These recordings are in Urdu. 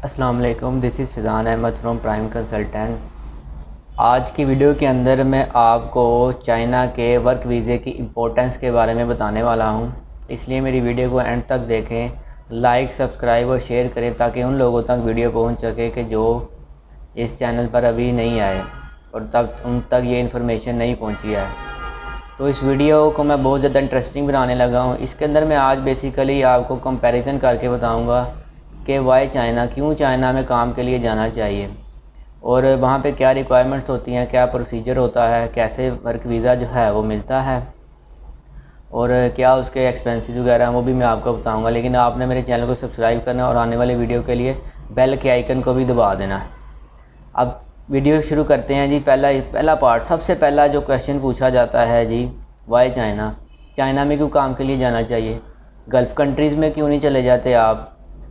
السلام علیکم، دس از فضان احمد فرام پرائم کنسلٹنٹ۔ آج کی ویڈیو کے اندر میں آپ کو چائنا کے ورک ویزے کی امپورٹنس کے بارے میں بتانے والا ہوں، اس لیے میری ویڈیو کو اینڈ تک دیکھیں، لائک، سبسکرائب اور شیئر کریں تاکہ ان لوگوں تک ویڈیو پہنچ سکے کہ جو اس چینل پر ابھی نہیں آئے اور تب ان تک یہ انفارمیشن نہیں پہنچی ہے۔ تو اس ویڈیو کو میں بہت زیادہ انٹرسٹنگ بنانے لگا ہوں۔ اس کے اندر میں آج بیسیکلی آپ کو کمپیریزن کر کے بتاؤں گا کہ وائی چائنا، کیوں چائنا میں کام کے لیے جانا چاہیے اور وہاں پہ کیا ریکوائرمنٹس ہوتی ہیں، کیا پروسیجر ہوتا ہے، کیسے ورک ویزا جو ہے وہ ملتا ہے اور کیا اس کے ایکسپینسز وغیرہ ہیں وہ بھی میں آپ کو بتاؤں گا۔ لیکن آپ نے میرے چینل کو سبسکرائب کرنا اور آنے والے ویڈیو کے لیے بیل کے آئیکن کو بھی دبا دینا ہے۔ اب ویڈیو شروع کرتے ہیں جی۔ پہلا پارٹ، سب سے پہلا جو کویشچن پوچھا جاتا ہے جی، وائی چائنا، چائنا میں کیوں کام کے لیے جانا چاہیے، گلف کنٹریز میں کیوں نہیں چلے جاتے آپ؟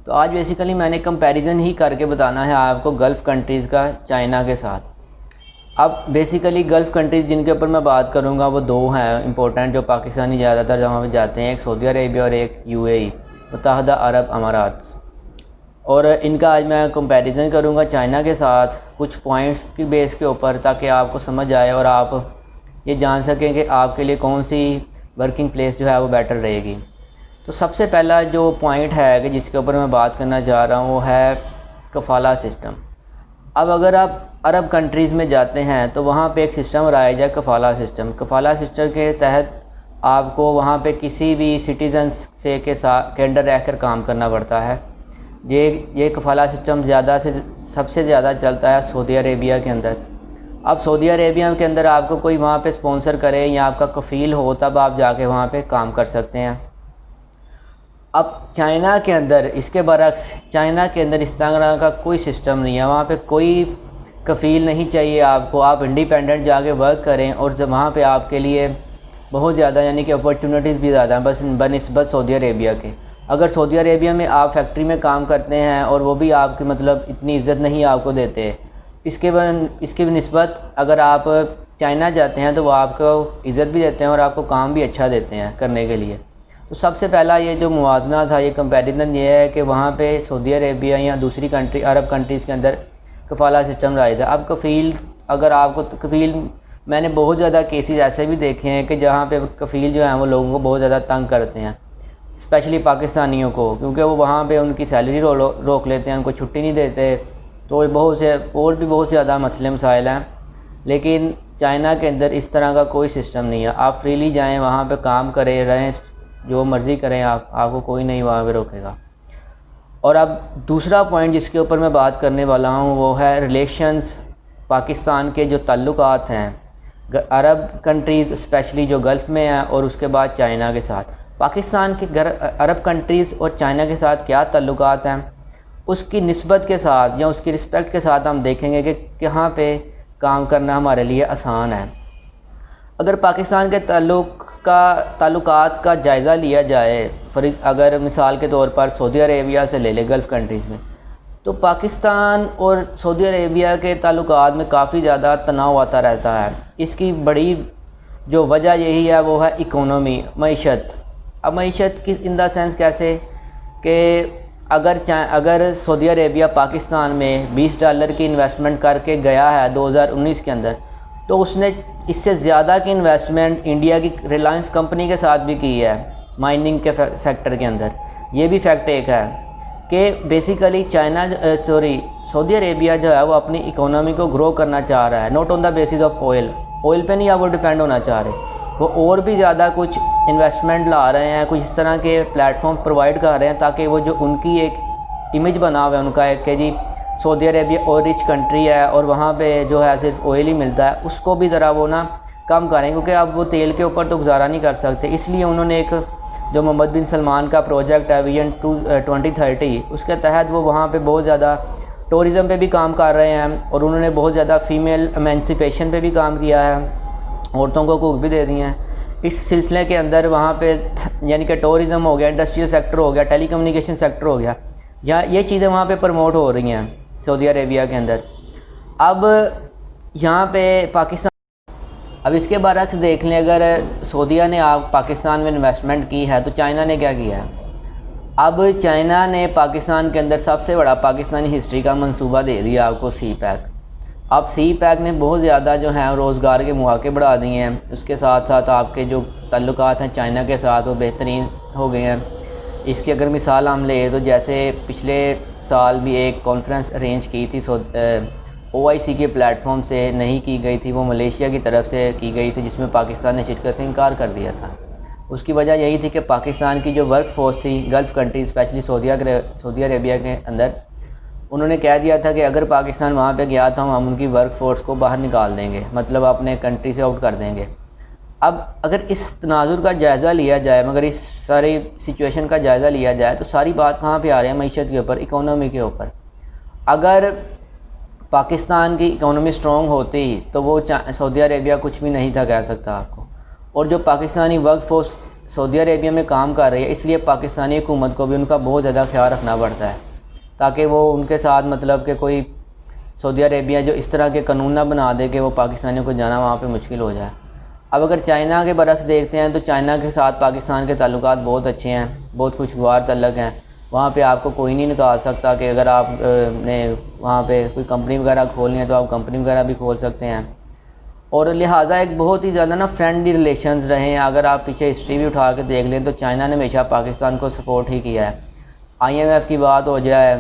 تو آج بیسیکلی میں نے کمپیریزن ہی کر کے بتانا ہے آپ کو گلف کنٹریز کا چائنا کے ساتھ۔ اب بیسیکلی گلف کنٹریز جن کے اوپر میں بات کروں گا وہ دو ہیں امپورٹنٹ، جو پاکستانی زیادہ تر جہاں پہ جاتے ہیں، ایک سعودی عربیہ اور ایک UAE، متحدہ عرب امارات۔ اور ان کا آج میں کمپیریزن کروں گا چائنا کے ساتھ کچھ پوائنٹس کی بیس کے اوپر، تاکہ آپ کو سمجھ آئے اور آپ یہ جان سکیں کہ آپ کے لیے کون سی ورکنگ پلیس جو ہے وہ بیٹر رہے گی۔ تو سب سے پہلا جو پوائنٹ ہے کہ جس کے اوپر میں بات کرنا چاہ رہا ہوں وہ ہے کفالہ سسٹم۔ اب اگر آپ عرب کنٹریز میں جاتے ہیں تو وہاں پہ ایک سسٹم رائج ہے کفالہ سسٹم۔ کفالہ سسٹم کے تحت آپ کو وہاں پہ کسی بھی سٹیزنس کے انڈر رہ کر کام کرنا پڑتا ہے۔ یہ کفالہ سسٹم سب سے زیادہ چلتا ہے سعودی عربیہ کے اندر۔ اب سعودی عربیہ کے اندر آپ کو کوئی وہاں پہ اسپانسر کرے یا آپ کا کفیل ہو تب آپ جا کے وہاں پہ کام کر سکتے ہیں۔ اب چائنا کے اندر اس کے برعکس، چائنا کے اندر اس طرح کا کوئی سسٹم نہیں ہے، وہاں پہ کوئی کفیل نہیں چاہیے آپ کو، آپ انڈیپینڈنٹ جا کے ورک کریں اور وہاں پہ آپ کے لیے بہت زیادہ یعنی کہ اپرچونیٹیز بھی زیادہ ہیں بس بنسبت سعودی عربیہ کے۔ اگر سعودی عربیہ میں آپ فیکٹری میں کام کرتے ہیں اور وہ بھی آپ کی مطلب اتنی عزت نہیں آپ کو دیتے، اس کی نسبت اگر آپ چائنا جاتے ہیں تو وہ آپ کو عزت بھی دیتے ہیں اور آپ کو کام بھی اچھا دیتے ہیں کرنے کے لیے۔ تو سب سے پہلا یہ جو موازنہ تھا، یہ کمپیریزن یہ ہے کہ وہاں پہ سعودی عربیہ یا دوسری کنٹری عرب کنٹریز کے اندر کفالہ سسٹم رائج ہے۔ اب کفیل، اگر آپ کو کفیل، میں نے بہت زیادہ کیسز ایسے بھی دیکھے ہیں کہ جہاں پہ کفیل جو ہیں وہ لوگوں کو بہت زیادہ تنگ کرتے ہیں، اسپیشلی پاکستانیوں کو، کیونکہ وہ وہاں پہ ان کی سیلری روک لیتے ہیں، ان کو چھٹی نہیں دیتے، تو بہت سے اور بھی بہت زیادہ مسئلے مسائل ہیں۔ لیکن چائنا کے اندر اس طرح کا کوئی سسٹم نہیں ہے، آپ فریلی جائیں، وہاں پہ کام کریں، رہیں، جو مرضی کریں، آپ کو کوئی نہیں وہاں پہ روکے گا۔ اور اب دوسرا پوائنٹ جس کے اوپر میں بات کرنے والا ہوں وہ ہے ریلیشنز، پاکستان کے جو تعلقات ہیں عرب کنٹریز اسپیشلی جو گلف میں ہیں اور اس کے بعد چائنا کے ساتھ، پاکستان کے عرب کنٹریز اور چائنا کے ساتھ کیا تعلقات ہیں، اس کی نسبت کے ساتھ یا اس کی رسپیکٹ کے ساتھ ہم دیکھیں گے کہ کہاں پہ کام کرنا ہمارے لیے آسان ہے۔ اگر پاکستان کے تعلقات کا جائزہ لیا جائے، اگر مثال کے طور پر سعودی عربیہ سے لے لے گلف کنٹریز میں، تو پاکستان اور سعودی عربیہ کے تعلقات میں کافی زیادہ تناؤ آتا رہتا ہے۔ اس کی بڑی جو وجہ یہی ہے وہ ہے اکانومی، معیشت۔ اب معیشت کی ان دا سینس کیسے کہ اگر سعودی عربیہ پاکستان میں $20 کی انویسٹمنٹ کر کے گیا ہے 2019 کے اندر، تو اس نے اس سے زیادہ کی انویسٹمنٹ انڈیا کی ریلائنس کمپنی کے ساتھ بھی کی ہے مائننگ کے سیکٹر کے اندر۔ یہ بھی فیکٹ ایک ہے کہ بیسیکلی سعودی عربیہ جو ہے وہ اپنی اکانومی کو گرو کرنا چاہ رہا ہے، not on the basis of oil پہ نہیں آپ وہ ڈیپینڈ ہونا چاہ رہے، وہ اور بھی زیادہ کچھ انویسٹمنٹ لا رہے ہیں، کچھ اس طرح کے پلیٹ فارم پرووائڈ کر رہے ہیں تاکہ وہ جو ان کی ایک امیج بنا ہوا ہے ان کا ایک کہ جی سعودی عربیہ اور رچ کنٹری ہے اور وہاں پہ جو ہے صرف آئل ہی ملتا ہے، اس کو بھی ذرا وہ کم کریں، کیونکہ اب وہ تیل کے اوپر تو گزارا نہیں کر سکتے۔ اس لیے انہوں نے ایک جو محمد بن سلمان کا پروجیکٹ ہے ویژن 2030، اس کے تحت وہ وہاں پہ بہت زیادہ ٹورزم پہ بھی کام کر رہے ہیں اور انہوں نے بہت زیادہ فیمیل ایمنسپیشن پہ بھی کام کیا ہے، عورتوں کو حقوق بھی دے دیے ہیں۔ اس سلسلے کے اندر وہاں پہ یعنی کہ ٹورزم ہو گیا، انڈسٹریل سیکٹر ہو گیا، ٹیلی کمیونیکیشن سیکٹر ہو گیا، یہ چیزیں وہاں پہ پروموٹ ہو رہی ہیں سعودی عربیہ کے اندر۔ اب یہاں پہ اب اس کے برعکس دیکھ لیں، اگر سعودیہ نے پاکستان میں انویسٹمنٹ کی ہے تو چائنا نے کیا کیا ہے؟ اب چائنا نے پاکستان کے اندر سب سے بڑا پاکستانی ہسٹری کا منصوبہ دے دیا آپ کو سی پیک۔ اب سی پیک نے بہت زیادہ جو ہیں روزگار کے مواقع بڑھا دیے ہیں، اس کے ساتھ ساتھ آپ کے جو تعلقات ہیں چائنا کے ساتھ وہ بہترین ہو گئے ہیں۔ اس کی اگر مثال ہم لیں تو جیسے پچھلے سال بھی ایک کانفرنس ارینج کی تھی OIC کے پلیٹ فارم سے نہیں کی گئی تھی، وہ ملیشیا کی طرف سے کی گئی تھی، جس میں پاکستان نے شرکت سے انکار کر دیا تھا۔ اس کی وجہ یہی تھی کہ پاکستان کی جو ورک فورس تھی گلف کنٹری اسپیشلی سعودی عربیہ کے اندر، انہوں نے کہہ دیا تھا کہ اگر پاکستان وہاں پہ گیا تو ہم ان کی ورک فورس کو باہر نکال دیں گے، مطلب اپنے کنٹری سے آؤٹ کر دیں گے۔ اب اگر اس تناظر کا جائزہ لیا جائے، مگر اس ساری سچویشن کا جائزہ لیا جائے تو ساری بات کہاں پہ آ رہی ہے؟ معیشت کے اوپر، اکانومی کے اوپر۔ اگر پاکستان کی اکانومی سٹرونگ ہوتی ہی تو وہ سعودی عربیہ کچھ بھی نہیں تھا کہہ سکتا آپ کو۔ اور جو پاکستانی ورک فورس سعودی عربیہ میں کام کر رہی ہے، اس لیے پاکستانی حکومت کو بھی ان کا بہت زیادہ خیال رکھنا پڑتا ہے، تاکہ وہ ان کے ساتھ مطلب کہ کوئی سعودی عربیہ جو اس طرح کے قانون نہ بنا دے کہ وہ پاکستانیوں کو جانا وہاں پہ مشکل ہو جائے۔ اب اگر چائنا کے برعکس دیکھتے ہیں تو چائنا کے ساتھ پاکستان کے تعلقات بہت اچھے ہیں، بہت خوشگوار تعلق ہیں۔ وہاں پہ آپ کو کوئی نہیں نکال سکتا کہ اگر آپ نے وہاں پہ کوئی کمپنی وغیرہ کھولنی ہے تو آپ کمپنی وغیرہ بھی کھول سکتے ہیں، اور لہٰذا ایک بہت ہی زیادہ فرینڈلی ریلیشنز رہے ہیں۔ اگر آپ پیچھے ہسٹری بھی اٹھا کے دیکھ لیں تو چائنا نے ہمیشہ پاکستان کو سپورٹ ہی کیا ہے۔ IMF کی بات ہو جائے،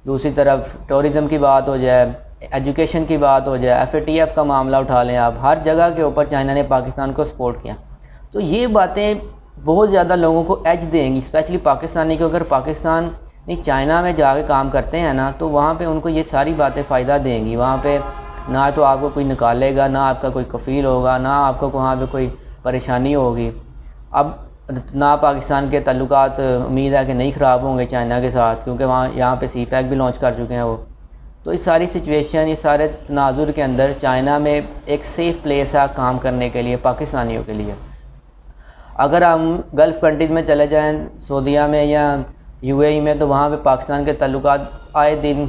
دوسری طرف ٹورزم کی بات ہو جائے، ایجوکیشن کی بات ہو جائے، FATF کا معاملہ اٹھا لیں آپ، ہر جگہ کے اوپر چائنا نے پاکستان کو سپورٹ کیا۔ تو یہ باتیں بہت زیادہ لوگوں کو ایج دیں گی، اسپیشلی پاکستانی کو۔ اگر پاکستان چائنا میں جا کے کام کرتے ہیں نا تو وہاں پہ ان کو یہ ساری باتیں فائدہ دیں گی۔ وہاں پہ نہ تو آپ کو کوئی نکالے گا، نہ آپ کا کوئی کفیل ہوگا، نہ آپ کو وہاں پہ کوئی پریشانی ہوگی۔ اب نہ پاکستان کے تعلقات امید ہے کہ نہیں خراب ہوں گے چائنا کے ساتھ، کیونکہ یہاں پہ سی پیک بھی لانچ کر چکے ہیں وہ۔ تو اس ساری سچویشن، اس سارے تناظر کے اندر چائنا میں ایک سیف پلیس ہے کام کرنے کے لیے پاکستانیوں کے لیے۔ اگر ہم گلف کنٹریز میں چلے جائیں، سعودیہ میں یا UAE میں، تو وہاں پہ پاکستان کے تعلقات آئے دن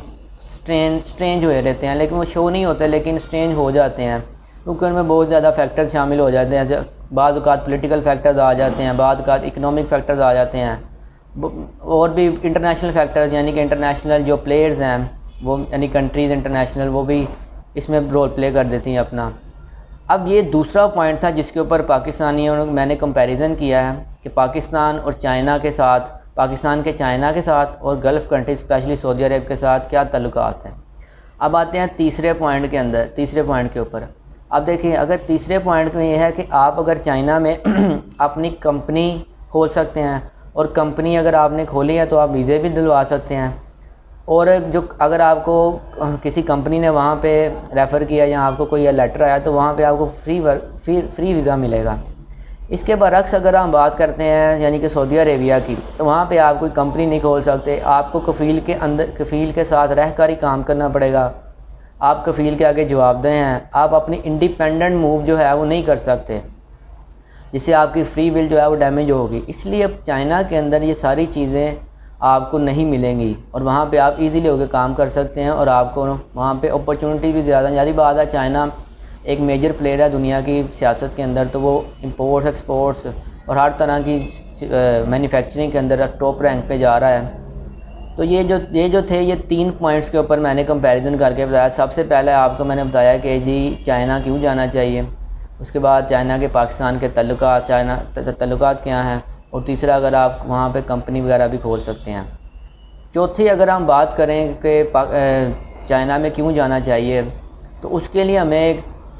سٹرینج ہوئے رہتے ہیں، لیکن وہ شو نہیں ہوتے، لیکن سٹرینج ہو جاتے ہیں، کیونکہ ان میں بہت زیادہ فیکٹرز شامل ہو جاتے ہیں۔ بعض اوقات پولیٹیکل فیکٹرز آ جاتے ہیں، بعض اوقات اکنامک فیکٹرز آ جاتے ہیں، اور بھی انٹرنیشنل فیکٹرز، یعنی کہ انٹرنیشنل جو پلیئرز ہیں وہ، یعنی کنٹریز انٹرنیشنل، وہ بھی اس میں رول پلے کر دیتی ہیں اپنا۔ اب یہ دوسرا پوائنٹ تھا جس کے اوپر پاکستانیوں نے میں نے کمپیریزن کیا ہے کہ پاکستان اور چائنا کے ساتھ، پاکستان کے چائنا کے ساتھ اور گلف کنٹریز اسپیشلی سعودی عرب کے ساتھ کیا تعلقات ہیں۔ اب آتے ہیں تیسرے پوائنٹ کے اوپر۔ اب دیکھیں، اگر تیسرے پوائنٹ میں یہ ہے کہ آپ اگر چائنا میں اپنی کمپنی کھول سکتے ہیں، اور کمپنی اگر آپ نے کھولی ہے تو آپ ویزے بھی دلوا سکتے ہیں، اور اگر آپ کو کسی کمپنی نے وہاں پہ ریفر کیا یا آپ کو کوئی لیٹر آیا تو وہاں پہ آپ کو فری ویزا ملے گا۔ اس کے برعکس اگر ہم بات کرتے ہیں یعنی کہ سعودی عربیہ کی، تو وہاں پہ آپ کوئی کمپنی نہیں کھول سکتے، آپ کو کفیل کے ساتھ رہ کر ہی کام کرنا پڑے گا، آپ کفیل کے آگے جواب دہ ہیں، آپ اپنی انڈیپینڈنٹ موو جو ہے وہ نہیں کر سکتے، جس سے آپ کی فری ول جو ہے وہ ڈیمیج ہوگی۔ اس لیے اب چائنا کے اندر یہ ساری چیزیں آپ کو نہیں ملیں گی، اور وہاں پہ آپ ایزیلی ہو کے کام کر سکتے ہیں، اور آپ کو وہاں پہ اپرچونٹی بھی زیادہ ہیں۔ یعنی بات ہے چائنا ایک میجر پلیئر ہے دنیا کی سیاست کے اندر، تو وہ امپورٹس ایکسپورٹس اور ہر طرح کی مینوفیکچرنگ کے اندر ٹاپ رینک پہ جا رہا ہے۔ تو یہ جو تھے یہ 3 پوائنٹس کے اوپر میں نے کمپیریزن کر کے بتایا۔ سب سے پہلے آپ کو میں نے بتایا کہ جی چائنا کیوں جانا چاہیے، اس کے بعد چائنا کے پاکستان کے تعلقات کیا ہیں، اور تیسرا اگر آپ وہاں پہ کمپنی وغیرہ بھی کھول سکتے ہیں۔ چوتھی اگر ہم بات کریں کہ چائنا میں کیوں جانا چاہیے، تو اس کے لیے ہمیں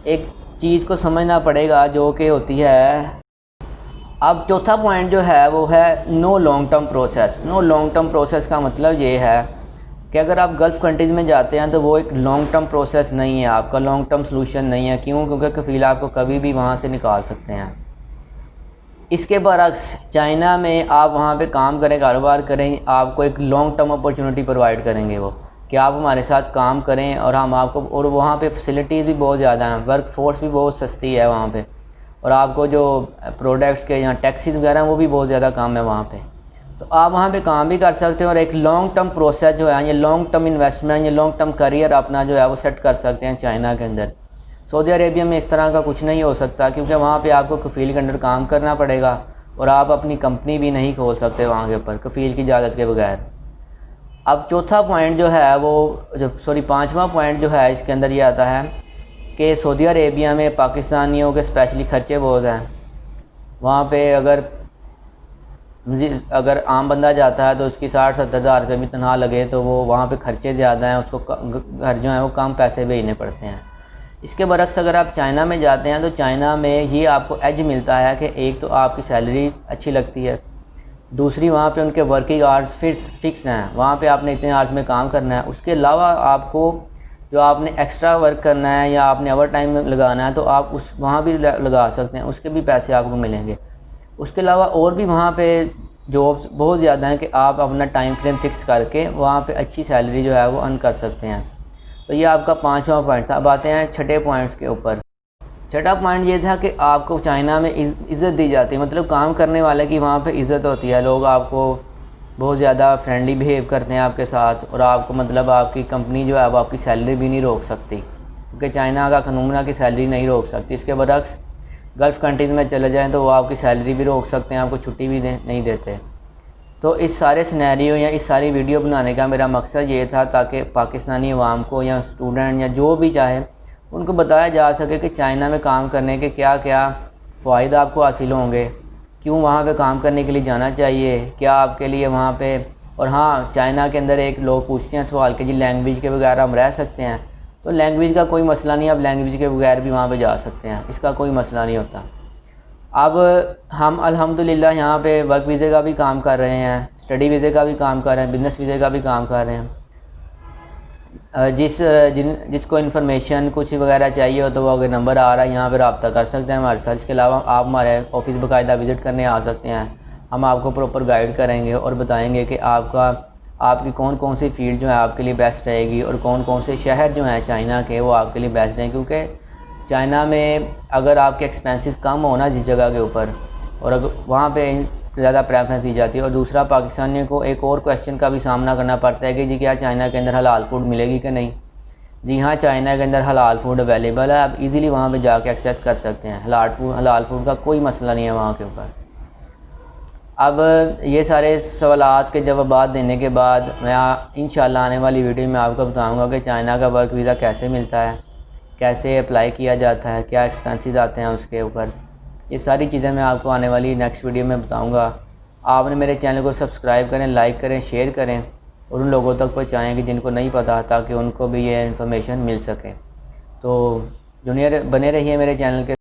ایک چیز کو سمجھنا پڑے گا جو کہ ہوتی ہے، اب چوتھا پوائنٹ جو ہے وہ ہے نو لانگ ٹرم پروسیس۔ نو لانگ ٹرم پروسیس کا مطلب یہ ہے کہ اگر آپ گلف کنٹریز میں جاتے ہیں تو وہ ایک لانگ ٹرم پروسیس نہیں ہے، آپ کا لانگ ٹرم سلوشن نہیں ہے۔ کیوں؟ کیونکہ کفیل آپ کو کبھی بھی وہاں سے نکال سکتے ہیں۔ اس کے برعکس چائنا میں آپ وہاں پہ کام کریں، کاروبار کریں، آپ کو ایک لانگ ٹرم اپرچونٹی پرووائڈ کریں گے وہ، کہ آپ ہمارے ساتھ کام کریں، اور ہم آپ کو، اور وہاں پہ فیسلٹیز بھی بہت زیادہ ہیں، ورک فورس بھی بہت سستی ہے وہاں پہ، اور آپ کو جو پروڈکٹس کے یہاں ٹیکسیز وغیرہ وہ بھی بہت زیادہ کم ہے وہاں پہ، تو آپ وہاں پہ کام بھی کر سکتے ہیں، اور ایک لانگ ٹرم پروسیس جو ہے، یہ لانگ ٹرم انویسٹمنٹ، یہ لانگ ٹرم کریئر اپنا جو ہے وہ سیٹ کر سکتے ہیں چائنا کے اندر۔ سعودی عربیہ میں اس طرح کا کچھ نہیں ہو سکتا، کیونکہ وہاں پہ آپ کو کفیل کے انڈر کام کرنا پڑے گا، اور آپ اپنی کمپنی بھی نہیں کھول سکتے وہاں کے اوپر کفیل کی اجازت کے بغیر۔ اب چوتھا پوائنٹ جو ہے وہ پانچواں پوائنٹ جو ہے اس کے اندر یہ آتا ہے کہ سعودی عربیہ میں پاکستانیوں کے اسپیشلی خرچے بہت ہیں۔ وہاں پہ اگر عام بندہ جاتا ہے تو اس کی 60-70 ہزار روپے بھی تنہا لگے تو وہ وہاں پہ خرچے زیادہ ہیں، اس کو گھر جو ہیں وہ کم پیسے بھیجنے پڑتے ہیں۔ اس کے برعکس اگر آپ چائنا میں جاتے ہیں تو چائنا میں یہ آپ کو ایج ملتا ہے کہ ایک تو آپ کی سیلری اچھی لگتی ہے، دوسری وہاں پہ ان کے ورکنگ آورس فکسڈ ہیں، وہاں پہ آپ نے اتنے آورس میں کام کرنا ہے۔ اس کے علاوہ آپ کو جو آپ نے ایکسٹرا ورک کرنا ہے یا آپ نے اوور ٹائم لگانا ہے تو آپ وہاں بھی لگا سکتے ہیں، اس کے بھی پیسے آپ کو ملیں گے۔ اس کے علاوہ اور بھی وہاں پہ جابس بہت زیادہ ہیں کہ آپ اپنا ٹائم فریم فکس کر کے وہاں پہ اچھی سیلری جو ہے وہ ارن کر سکتے ہیں۔ تو یہ آپ کا پانچواں پوائنٹ تھا۔ اب آتے ہیں چھٹے پوائنٹس کے اوپر۔ چھٹا پوائنٹ یہ تھا کہ آپ کو چائنا میں عزت دی جاتی ہے، مطلب کام کرنے والے کی وہاں پہ عزت ہوتی ہے، لوگ آپ کو بہت زیادہ فرینڈلی بیہیو کرتے ہیں آپ کے ساتھ، اور آپ کو مطلب آپ کی کمپنی جو ہے وہ آپ کی سیلری بھی نہیں روک سکتی، کیونکہ چائنا کا قانون ہے کہ سیلری نہیں روک سکتی۔ اس کے برعکس گلف کنٹریز میں چلے جائیں تو وہ آپ کی سیلری بھی روک سکتے ہیں، آپ کو چھٹی بھی نہیں دیتے۔ تو اس سارے سینیریو یا اس ساری ویڈیو بنانے کا میرا مقصد یہ تھا تاکہ پاکستانی عوام کو یا اسٹوڈنٹ یا جو بھی چاہے ان کو بتایا جا سکے کہ چائنا میں کام کرنے کے کیا کیا فوائد آپ کو حاصل ہوں گے، کیوں وہاں پہ کام کرنے کے لیے جانا چاہیے، کیا آپ کے لیے وہاں پہ۔ اور ہاں، چائنا کے اندر ایک لوگ پوچھتے ہیں سوال کہ جی لینگویج کے بغیر ہم رہ سکتے ہیں؟ تو لینگویج کا کوئی مسئلہ نہیں، اب لینگویج کے بغیر بھی وہاں پہ جا سکتے ہیں، اس کا کوئی مسئلہ نہیں ہوتا۔ اب ہم الحمدللہ یہاں پہ ورک ویزے کا بھی کام کر رہے ہیں، اسٹڈی ویزے کا بھی کام کر رہے ہیں، بزنس ویزے کا بھی کام کر رہے ہیں۔ جس کو انفارمیشن کچھ وغیرہ چاہیے ہو تو وہ اگر نمبر آ رہا ہے یہاں پہ رابطہ کر سکتے ہیں ہمارے ساتھ۔ اس کے علاوہ آپ ہمارے آفس باقاعدہ وزٹ کرنے آ سکتے ہیں، ہم آپ کو پراپر گائیڈ کریں گے اور بتائیں گے کہ آپ کی کون کون سی فیلڈ جو ہے آپ کے لیے بیسٹ رہے گی، اور کون کون سے شہر جو ہیں چائنا کے وہ آپ کے لیے بیسٹ ہیں۔ کیونکہ چائنا میں اگر آپ کے ایکسپینسز کم ہونا جس جگہ کے اوپر، اور اگر وہاں پہ زیادہ پریفرنس دی جاتی ہے، اور دوسرا پاکستانیوں کو ایک اور کویسچن کا بھی سامنا کرنا پڑتا ہے کہ جی کیا چائنا کے اندر حلال فوڈ ملے گی کہ نہیں؟ جی ہاں، چائنا کے اندر حلال فوڈ اویلیبل ہے، آپ ایزیلی وہاں پہ جا کے ایکسیس کر سکتے ہیں، حلال فوڈ کا کوئی مسئلہ نہیں ہے وہاں کے اوپر۔ اب یہ سارے سوالات کے جوابات دینے کے بعد میں انشاءاللہ آنے والی ویڈیو میں آپ کو بتاؤں گا کہ چائنا کا ورک ویزا کیسے ملتا ہے، کیسے اپلائی کیا جاتا ہے، کیا ایکسپینسز آتے ہیں اس کے اوپر۔ یہ ساری چیزیں میں آپ کو آنے والی نیکسٹ ویڈیو میں بتاؤں گا۔ آپ نے میرے چینل کو سبسکرائب کریں، لائک کریں، شیئر کریں، اور ان لوگوں تک پہنچائیں کہ جن کو نہیں پتہ، تاکہ ان کو بھی یہ انفارمیشن مل سکے۔ تو بنے رہیے میرے چینل کے